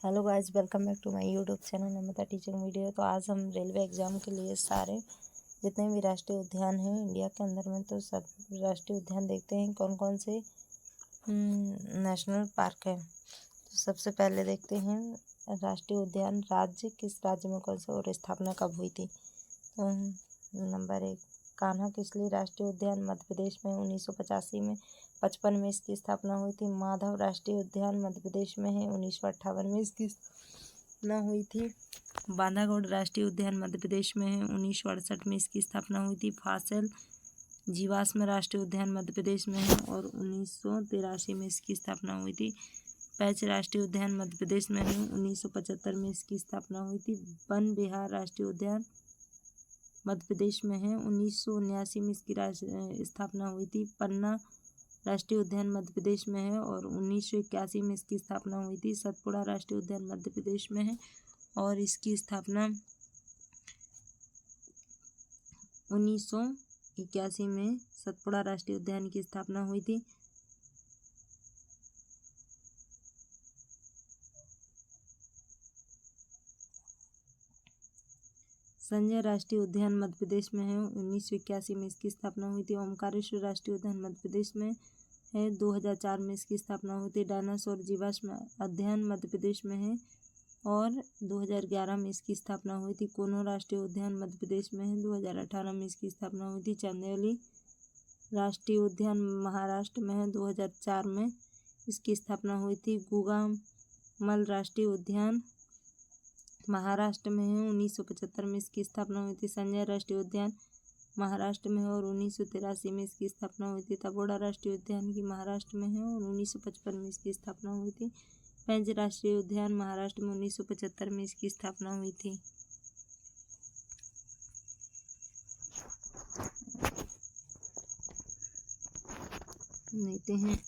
Hello guys, welcome back to my YouTube channel Namita teaching video. तो आज हम railway exam के लिए सारे जितने भी राष्ट्रीय उद्यान हैं इंडिया के अंदर में, तो सब राष्ट्रीय उद्यान देखते हैं कौन कौन से नेशनल पार्क है। तो सबसे पहले देखते हैं राष्ट्रीय उद्यान राज्य, किस राज्य में कौन सा और स्थापना कब हुई थी। तो नंबर 1, कान्हा किसली राष्ट्रीय उद्यान मध्य प्रदेश में 1985 में 55 में इसकी स्थापना हुई थी। माधव राष्ट्रीय उद्यान मध्य प्रदेश में है, 1958 में इसकी स्थापना हुई थी। बांधागौड़ राष्ट्रीय उद्यान मध्य प्रदेश में है, 1968 में इसकी स्थापना हुई थी। फासल जीवाश्म राष्ट्रीय उद्यान मध्य प्रदेश में है और 1983 में इसकी स्थापना हुई थी। पैच राष्ट्रीय उद्यान मध्य प्रदेश में है, 1975 में इसकी स्थापना हुई थी। वन विहार राष्ट्रीय उद्यान मध्य प्रदेश में है, 1979 में इसकी स्थापना हुई थी। पन्ना राष्ट्रीय उद्यान मध्य प्रदेश में है और 1981 में इसकी स्थापना हुई थी। सतपुड़ा राष्ट्रीय उद्यान मध्य प्रदेश में है और इसकी स्थापना 1981 में सतपुड़ा राष्ट्रीय उद्यान की स्थापना हुई थी। संजय राष्ट्रीय उद्यान मध्य प्रदेश में है, 1981 में इसकी स्थापना हुई थी। ओमकारेश्वर राष्ट्रीय उद्यान मध्य प्रदेश में है, 2004 में इसकी स्थापना हुई थी। डायनासोर जीवाश्म अध्ययन मध्य प्रदेश में है और 2011 में इसकी स्थापना हुई थी। कोनो राष्ट्रीय उद्यान मध्य प्रदेश में है, 2018 में इसकी स्थापना हुई थी। चंदेली राष्ट्रीय उद्यान महाराष्ट्र में है, 2004 में इसकी स्थापना हुई थी। गुगामल राष्ट्रीय उद्यान महाराष्ट्र में है, 1975 में इसकी स्थापना हुई थी। संजय राष्ट्रीय उद्यान महाराष्ट्र में है और 1983 में इसकी स्थापना हुई थी। तपोड़ा राष्ट्रीय उद्यान की महाराष्ट्र में है और 1955 में इसकी स्थापना हुई थी। पेंच राष्ट्रीय उद्यान महाराष्ट्र में 1975 में इसकी स्थापना हुई थी। लेते हैं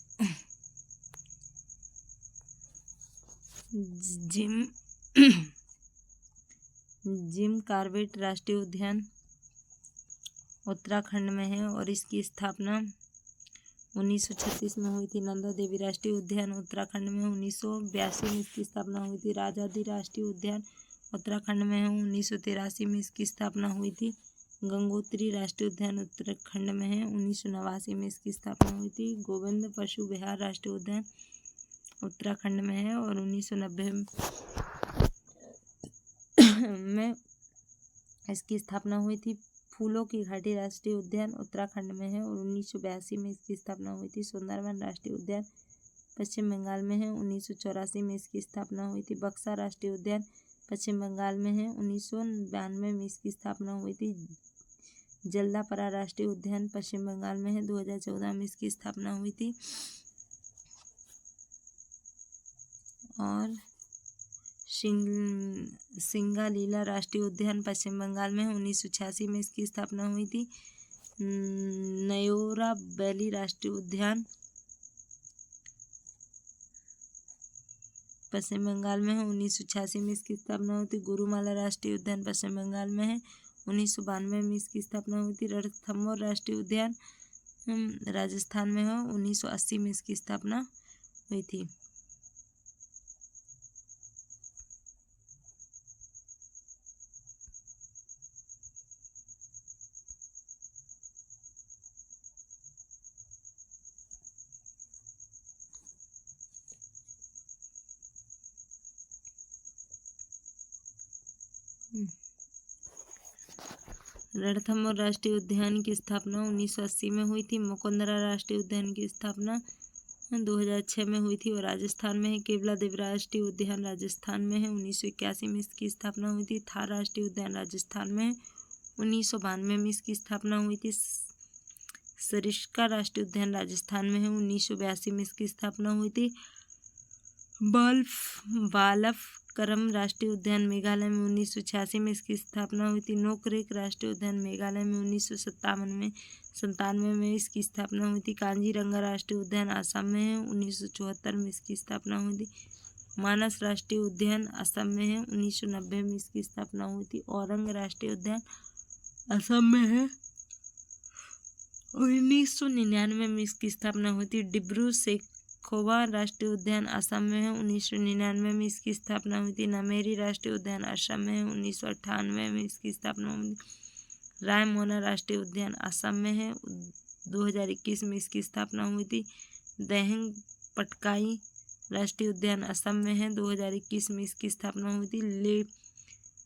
जिम कॉर्बेट राष्ट्रीय उद्यान उत्तराखंड में है और इसकी स्थापना 1936 में हुई थी। नंदा देवी राष्ट्रीय उद्यान उत्तराखंड में 1982 में इसकी स्थापना हुई थी। राजादी राष्ट्रीय उद्यान उत्तराखंड में है, 1983 में इसकी स्थापना हुई थी। गंगोत्री राष्ट्रीय उद्यान उत्तराखंड में है, 1989 में इसकी स्थापना हुई थी। गोविंद पशु विहार राष्ट्रीय उद्यान उत्तराखंड में है और 1990 में इसकी स्थापना हुई थी। फूलों की घाटी राष्ट्रीय उद्यान उत्तराखंड में है और 1982 में इसकी स्थापना हुई थी। सुंदरवन राष्ट्रीय उद्यान पश्चिम बंगाल में है, 1984 में इसकी स्थापना हुई थी। बक्सा राष्ट्रीय उद्यान पश्चिम बंगाल में है, 1992 में इसकी स्थापना हुई थी। जल्दापरा राष्ट्रीय उद्यान पश्चिम बंगाल में है, 2014 में इसकी स्थापना हुई थी। और सिंगालीला राष्ट्रीय उद्यान पश्चिम बंगाल में 1986 में इसकी स्थापना हुई थी। नयोरा वैली राष्ट्रीय उद्यान पश्चिम बंगाल में है, 1986 में इसकी स्थापना हुई थी। गुरुमाला राष्ट्रीय उद्यान पश्चिम बंगाल में है, 1992 में इसकी स्थापना हुई थी। रणथंभौर राष्ट्रीय उद्यान राजस्थान में है, 1980 में इसकी स्थापना हुई थी। रणथंभौर राष्ट्रीय उद्यान की स्थापना 1980 में हुई थी। मुकुंदरा राष्ट्रीय उद्यान की स्थापना 2006 में हुई थी और राजस्थान में है। केवला देव राष्ट्रीय उद्यान राजस्थान में है, 1981 में इसकी स्थापना हुई थी। थार राष्ट्रीय उद्यान राजस्थान में है, 1992 में इसकी स्थापना हुई थी। सरिस्का राष्ट्रीय उद्यान राजस्थान में है, 1982 में इसकी स्थापना हुई थी। बालफकरम राष्ट्रीय उद्यान मेघालय में 1986 में इसकी स्थापना हुई थी। नोकरेक राष्ट्रीय उद्यान मेघालय में 1997 में इसकी स्थापना हुई थी। कांजीरंगा राष्ट्रीय उद्यान असम में है, 1974 में इसकी स्थापना हुई थी। मानस राष्ट्रीय उद्यान असम में है, 1990 में इसकी स्थापना हुई थी। औरंग राष्ट्रीय उद्यान असम में है, 1999 में इसकी स्थापना हुई थी। डिब्रू खोबा राष्ट्रीय उद्यान असम में है, 1999 में इसकी स्थापना हुई थी। नामेरी राष्ट्रीय उद्यान असम में है, 1998 में इसकी स्थापना हुई थी। रायमोना राष्ट्रीय उद्यान असम में है, 2021 में इसकी स्थापना हुई थी। दहेंग पटकाई राष्ट्रीय उद्यान असम में है, 2021 में इसकी स्थापना हुई थी।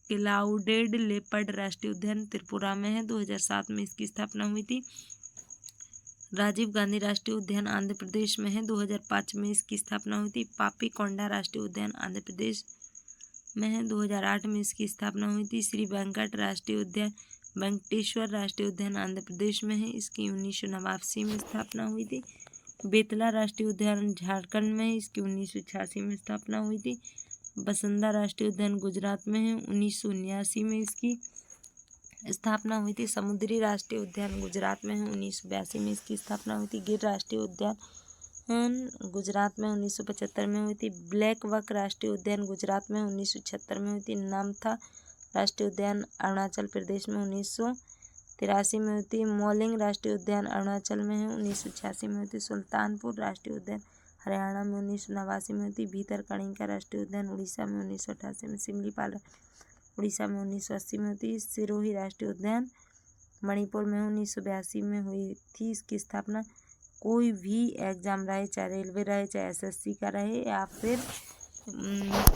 क्लाउडेड लेपर्ड राष्ट्रीय उद्यान त्रिपुरा में है, 2007 में इसकी स्थापना हुई थी। राजीव गांधी राष्ट्रीय उद्यान आंध्र प्रदेश में है, 2005 में इसकी स्थापना हुई थी। पापी कोंडा राष्ट्रीय उद्यान आंध्र प्रदेश में है, 2008 में इसकी स्थापना हुई थी। श्री वेंकट राष्ट्रीय उद्यान वेंकटेश्वर राष्ट्रीय उद्यान आंध्र प्रदेश में है, इसकी 1989 में स्थापना हुई थी। बेतला राष्ट्रीय उद्यान झारखंड में है, इसकी 1986 में स्थापना हुई थी। बसंदा राष्ट्रीय उद्यान गुजरात में है, 1979 में इसकी स्थापना हुई थी। समुद्री राष्ट्रीय उद्यान गुजरात में है, 1982 में इसकी स्थापना हुई थी। गिर राष्ट्रीय उद्यान गुजरात में 1975 में हुई थी। ब्लैक बक राष्ट्रीय उद्यान गुजरात में 1976 में हुई थी। नामथा राष्ट्रीय उद्यान अरुणाचल प्रदेश में 1983 में हुई थी। मौलिंग राष्ट्रीय उद्यान अरुणाचल में है, 1986 में हुई थी। सुल्तानपुर राष्ट्रीय उद्यान हरियाणा में 1989 में हुई थी। भीतरकनिका राष्ट्रीय उद्यान उड़ीसा में 1988 में। सिमलीपाल उड़ीसा में 1980 में हुई थी। सिरोही राष्ट्रीय उद्यान मणिपुर में 1982 में हुई थी इसकी स्थापना। कोई भी एग्ज़ाम रहे, चाहे रेलवे रहे, चाहे एसएससी का रहे, या फिर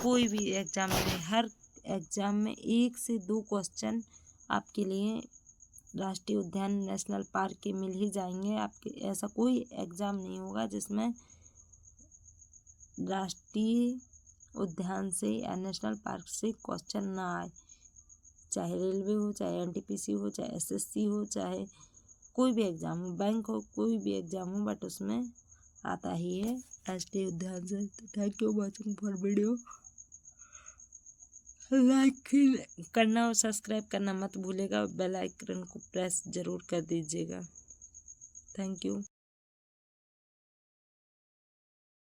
कोई भी एग्ज़ाम रहे, हर एग्ज़ाम में 1 से 2 क्वेश्चन आपके लिए राष्ट्रीय उद्यान नेशनल पार्क के मिल ही जाएंगे। आपके ऐसा कोई एग्ज़ाम नहीं होगा जिसमें राष्ट्रीय उद्यान से या नेशनल पार्क से क्वेश्चन ना आए, चाहे रेलवे हो, चाहे एनटीपीसी हो, चाहे एसएससी हो, चाहे कोई भी एग्ज़ाम हो, बैंक हो, कोई भी एग्ज़ाम हो, बट उसमें आता ही है राष्ट्रीय उद्यान से। Thank you watching for video. Like करना और सब्सक्राइब करना मत भूलेगा। बेल आइकन को प्रेस ज़रूर कर दीजिएगा। Thank you.